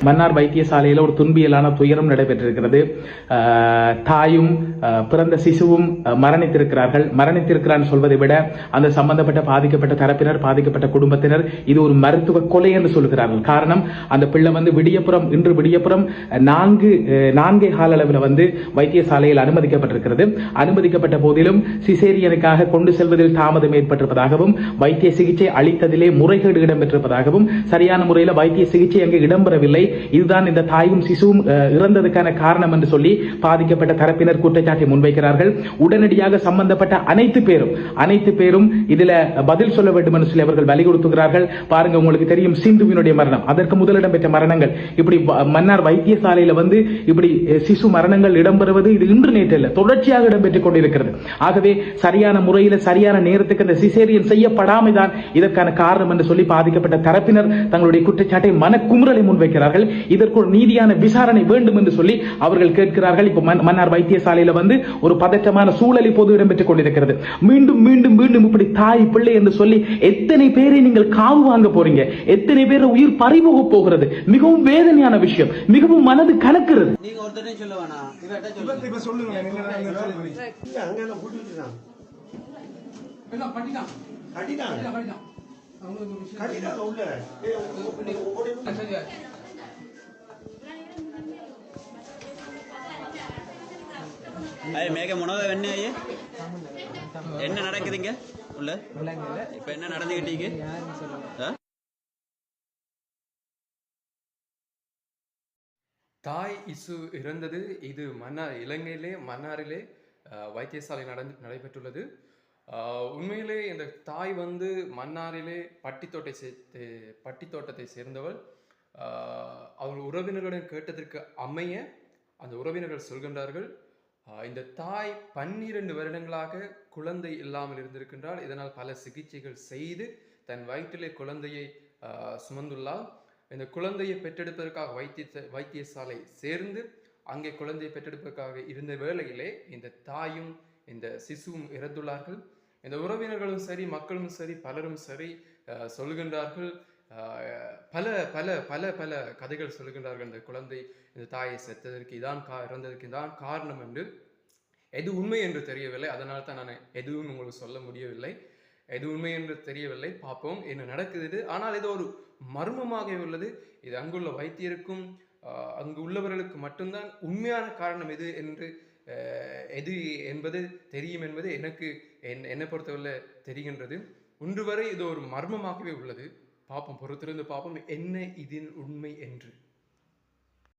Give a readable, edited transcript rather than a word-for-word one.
மன்னார் வைத்தியசாலையில் ஒரு துன்பியலான துயரம் நடைபெற்றிருக்கிறது. தாயும் பிறந்த சிசுவும் மரணித்திருக்கிறார் சொல்வதை விட அந்த சம்பந்தப்பட்ட பாதிக்கப்பட்ட தரப்பினர், பாதிக்கப்பட்ட குடும்பத்தினர் இது ஒரு மருத்துவ கொலை என்று சொல்கிறார்கள். காரணம், அந்த பிள்ளை இன்று விடியப்புறம் 4 கால அளவில் வைத்தியசாலையில் அனுமதிக்கப்பட்டிருக்கிறது. அனுமதிக்கப்பட்ட போதிலும் சிசேரியனுக்காக கொண்டு செல்வதில் தாமதம் ஏற்பட்டிருப்பதாகவும், வைத்திய சிகிச்சை அளித்ததிலே முறைகேடு இடம்பெற்றிருப்பதாகவும், சரியான முறையில் வைத்திய சிகிச்சை அங்கு இடம்பெறவில்லை, இதுதான் இந்த தாயும் சிசுவும் இறந்ததுக்கான காரணம் என்று சொல்லி பாதிக்கப்பட்ட தரப்பினர் குற்றச்சாட்டை முன்வைக்கிறார்கள். உடனடியாக சம்பந்தப்பட்ட அனைத்து பேரும் இதுல பதில் சொல்ல வேண்டும் என்று சொல்லி அவர்கள் வலியுறுத்துகிறார்கள். பாருங்க, உங்களுக்கு தெரியும் சிந்துவினுடைய மரணம், அதற்கு முதலிடம் பெற்ற மரணங்கள், இப்படி மன்னார் வைத்தியசாலையில் இப்படி சிசு மரணங்கள் இடம்பெறுவது இது இன்று நேற்று இல்ல, தொடர்ச்சியாக இடம்பெற்றுக் கொண்டிருக்கிறது. ஆகவே சரியான முறையில் சரியான நேரத்துக்கு அந்த சிசேரியன் செய்யப்படாமை தான் இதற்கான காரணம் என்று சொல்லி பாதிக்கப்பட்ட தரப்பினர் தங்களுடைய குற்றச்சாட்டை மனக்குமுறலை முன்வைக்கிறார்கள். இதற்கு ஒரு நீதியான விசாரணை வேண்டும் என்று சொல்லி அவர்கள் கேட்கிறார்கள். இப்ப மன்னார் வைத்தியசாலையில் ஒரு பதற்றமான சூழல் இப்போது இடம்பெற்றுக் கொண்டிருக்கிறது. மீண்டும் மீண்டும் மீண்டும் இப்படி தாய் பிள்ளை என்று சொல்லி எத்தனை பேரை நீங்கள் காவு வாங்க போறீங்க, எத்தனை பேர் உயிர் பறிபோக போகிறது. மிகவும் வேதனையான விஷயம், மிகவும் மனது கலக்கிறது. நீங்க ஒருத்தரே சொல்ல வேணாம், இப்ப சொல்லுங்க. மேக முனக என்ன நடக்குதுங்க உள்ள? இப்ப என்ன நடந்துகிட்டீங்க? தாய் இசு இறந்தது இது இலங்கையிலே மன்னாரிலே வைத்தியசாலை நடைபெற்றுள்ளது. உண்மையிலே இந்த தாய் மன்னாரிலே பட்டித்தோட்டத்தை சேர்ந்தவள். அவர்கள் உறவினர்களிடம் கேட்டதற்கு அமைய அந்த உறவினர்கள் சொல்கின்றார்கள், இந்த தாய் 12 வருடங்களாக குழந்தை இல்லாமல் இருந்திருக்கின்றாள். இதனால் பல சிகிச்சைகள் செய்து தன் வயிற்றிலே குழந்தையை சுமந்துள்ளாள். இந்த குழந்தையை பெற்றெடுப்பதற்காக வைத்தியசாலை சேர்ந்து அங்கே குழந்தையை பெற்றெடுப்பதற்காக இருந்த வேளையிலே இந்த தாயும் இந்த சிசுவும் இறந்துள்ளார்கள். இந்த உறவினர்களும் சரி, மக்களும் சரி, பலரும் சரி சொல்கின்றார்கள், பல பல பல பல கதைகள் சொல்கின்றார்கள். இந்த குழந்தை இந்த தாயை செத்ததற்கு இறந்ததற்கு இதான் காரணம் என்று. எது உண்மை என்று தெரியவில்லை, அதனால் தான் நான் எதுவும் உங்களுக்கு சொல்ல முடியவில்லை. எது உண்மை என்று தெரியவில்லை, பார்ப்போம் என்ன நடக்குது. ஆனால் இது ஒரு மர்மமாக உள்ளது. இது அங்குள்ள வைத்தியருக்கும் அங்கு உள்ளவர்களுக்கு மட்டும்தான் உண்மையான காரணம் எது என்பது தெரியும் என்பது என்னை பொறுத்தவரை தெரிகின்றது. ஒன்று வரை இது ஒரு மர்மமாகவே உள்ளது. பார்ப்போம், பொறுத்திருந்து பார்ப்போம் என்ன இதில் உண்மை என்று.